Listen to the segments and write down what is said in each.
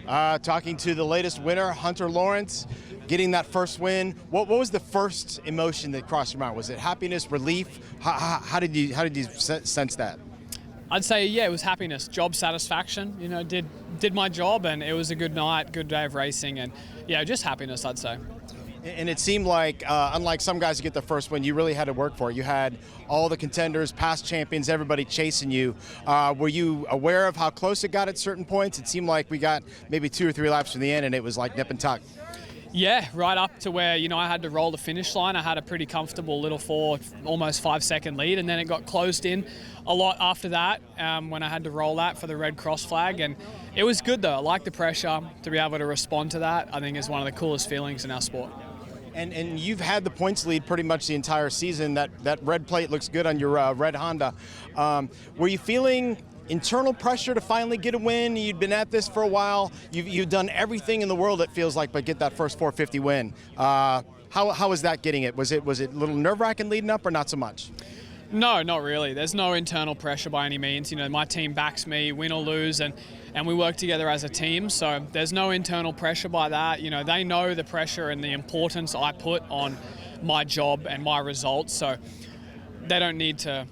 Talking to the latest winner, Hunter Lawrence, getting that first win. What was the first emotion that crossed your mind? Was it happiness, relief? How did you sense that? I'd say, yeah, it was happiness, job satisfaction. You know, did my job, and it was a good night, good day of racing, and yeah, just happiness, I'd say. And it seemed like, unlike some guys who get the first win, you really had to work for it. You had all the contenders, past champions, everybody chasing you. Were you aware of how close it got at certain points? It seemed like we got maybe 2 or 3 laps from the end, and it was like nip and tuck. Yeah, right up to where, you know, I had to roll the finish line. I had a pretty comfortable little almost 5-second lead, and then it got closed in a lot after that when I had to roll that for the red cross flag. And it was good, though. I like the pressure. To be able to respond to that, I think, is one of the coolest feelings in our sport. And you've had the points lead pretty much the entire season. That red plate looks good on your red Honda. Were you feeling internal pressure to finally get a win? You'd been at this for a while. You've done everything in the world, it feels like, but get that first 450 win. How was that getting it? Was it a little nerve-wracking leading up, or not so much? No, not really. There's no internal pressure by any means. You know, my team backs me, win or lose, and we work together as a team. So there's no internal pressure by that. You know, they know the pressure and the importance I put on my job and my results. So they don't need to,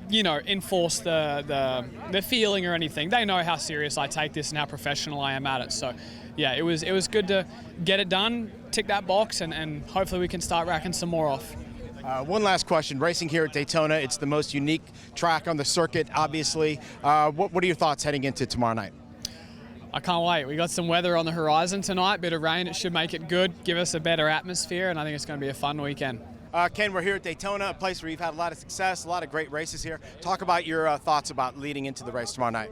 you know, enforce the feeling or anything. They know how serious I take this and how professional I am at it. So yeah, it was good to get it done, tick that box, and hopefully we can start racking some more off. One last question. Racing here at Daytona, it's the most unique track on the circuit, obviously. What are your thoughts heading into tomorrow night? I can't wait. We got some weather on the horizon tonight, bit of rain. It should make it good, give us a better atmosphere, and I think it's going to be a fun weekend. Ken, we're here at Daytona, a place where you've had a lot of success, a lot of great races here. Talk about your thoughts about leading into the race tomorrow night.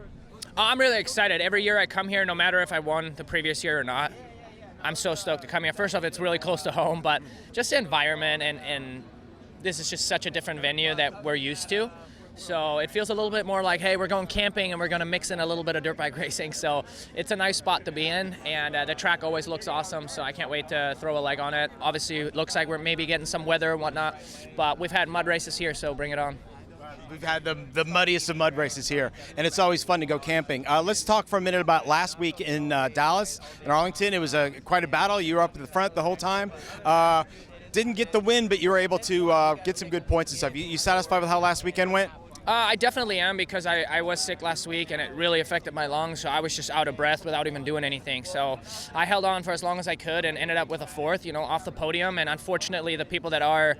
I'm really excited. Every year I come here, no matter if I won the previous year or not, I'm so stoked to come here. First off, it's really close to home, but just the environment and this is just such a different venue that we're used to. So it feels a little bit more like, hey, we're going camping and we're going to mix in a little bit of dirt bike racing. So it's a nice spot to be in, and the track always looks awesome, so I can't wait to throw a leg on it. Obviously, it looks like we're maybe getting some weather and whatnot, but we've had mud races here, so bring it on. We've had the muddiest of mud races here, and it's always fun to go camping. Let's talk for a minute about last week in Dallas and Arlington. It was quite a battle. You were up at the front the whole time. Didn't get the win, but you were able to get some good points and stuff. You satisfied with how last weekend went? I definitely am, because I was sick last week and it really affected my lungs, so I was just out of breath without even doing anything. So I held on for as long as I could and ended up with a 4th, you know, off the podium. And unfortunately, the people that are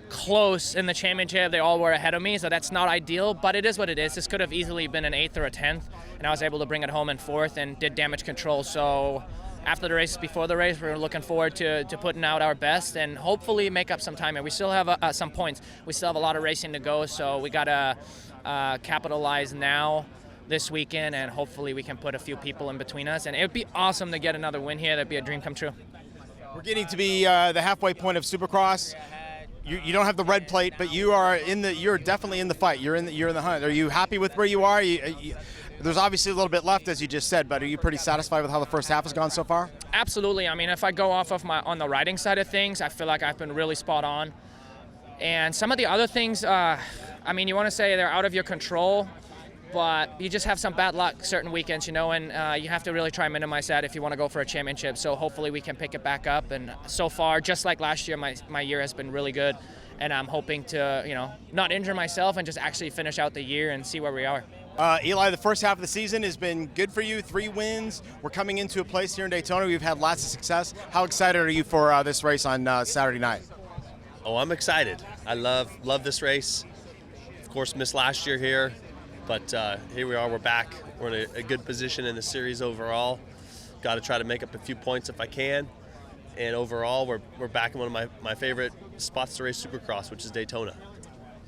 close in the championship, they all were ahead of me, so that's not ideal, but it is what it is. This could have easily been an 8th or a 10th, and I was able to bring it home in 4th and did damage control. So after the race, before the race, we're looking forward to putting out our best and hopefully make up some time. And we still have some points. We still have a lot of racing to go, so we got to capitalize now this weekend, and hopefully we can put a few people in between us. And it would be awesome to get another win here. That'd be a dream come true. We're getting to be the halfway point of Supercross. You don't have the red plate, but you're definitely in the fight. You're in the hunt. Are you happy with where you are? There's obviously a little bit left, as you just said, but are you pretty satisfied with how the first half has gone so far? Absolutely. I mean, if I go off of on the riding side of things, I feel like I've been really spot on. And some of the other things, I mean, you want to say they're out of your control, but you just have some bad luck certain weekends, you know, and you have to really try and minimize that if you want to go for a championship. So hopefully we can pick it back up. And so far, just like last year, my year has been really good. And I'm hoping to, you know, not injure myself and just actually finish out the year and see where we are. Eli, the first half of the season has been good for you, 3 wins. We're coming into a place here in Daytona. We've had lots of success. How excited are you for this race on Saturday night? Oh, I'm excited. I love this race. Of course, missed last year here, but here we are. We're back. We're in a good position in the series overall. Got to try to make up a few points if I can. And overall, we're back in one of my favorite spots to race Supercross, which is Daytona.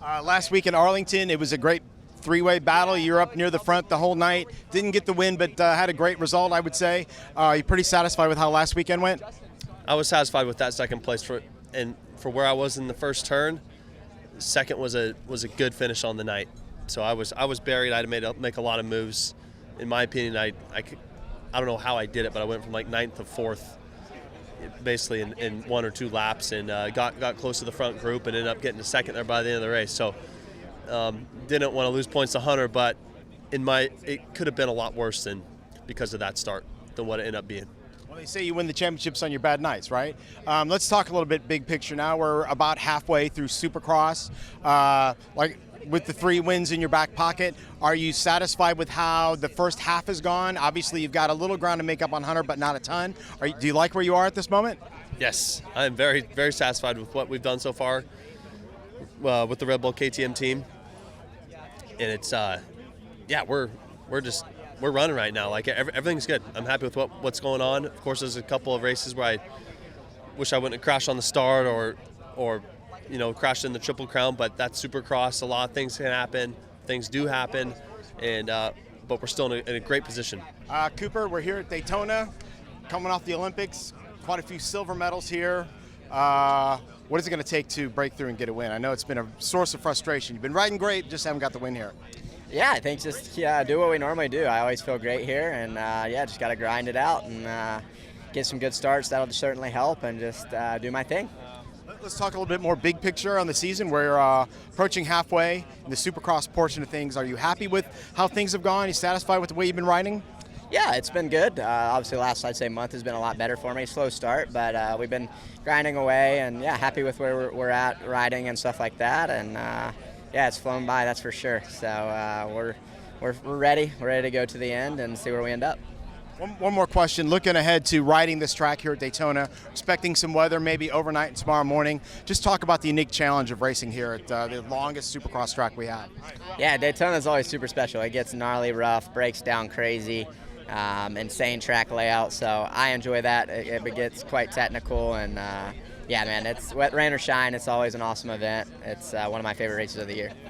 Last week in Arlington, it was a great 3-way battle. You were up near the front the whole night. Didn't get the win, but had a great result, I would say. You pretty satisfied with how last weekend went? I was satisfied with that second place for where I was in the first turn. Second was a good finish on the night. So I was buried. I had to make a lot of moves. In my opinion, I don't know how I did it, but I went from like 9th to 4th, basically in 1 or 2 laps, and got close to the front group and ended up getting to second there by the end of the race. So didn't want to lose points to Hunter, but it could have been a lot worse than because of that start than what it ended up being. Well, they say you win the championships on your bad nights, right? Let's talk a little bit big picture now. We're about halfway through Supercross. With the 3 wins in your back pocket, are you satisfied with how the first half has gone? Obviously, you've got a little ground to make up on Hunter, but not a ton. Do you like where you are at this moment? Yes, I'm very, very satisfied with what we've done so far with the Red Bull KTM team. And it's, we're running right now. Like everything's good. I'm happy with what's going on. Of course, there's a couple of races where I wish I wouldn't have crashed on the start or crashed in the Triple Crown, but that's Supercross. A lot of things can happen. Things do happen, and but we're still in a great position. Cooper, we're here at Daytona, coming off the Olympics. Quite a few silver medals here. What is it going to take to break through and get a win? I know it's been a source of frustration. You've been riding great, just haven't got the win here. Yeah, I think just do what we normally do. I always feel great here, and just got to grind it out and get some good starts. That'll certainly help, and just do my thing. Let's talk a little bit more big picture on the season. We're approaching halfway in the Supercross portion of things. Are you happy with how things have gone? Are you satisfied with the way you've been riding? Yeah, it's been good. Obviously, last I'd say month has been a lot better for me. Slow start, but we've been grinding away, and happy with where we're at riding and stuff like that. And it's flown by, that's for sure. So we're ready. We're ready to go to the end and see where we end up. One more question. Looking ahead to riding this track here at Daytona, expecting some weather maybe overnight and tomorrow morning. Just talk about the unique challenge of racing here at the longest Supercross track we have. Yeah, Daytona is always super special. It gets gnarly, rough, breaks down crazy, insane track layout. So I enjoy that. It gets quite technical, and man, it's wet, rain, or shine. It's always an awesome event. It's one of my favorite races of the year.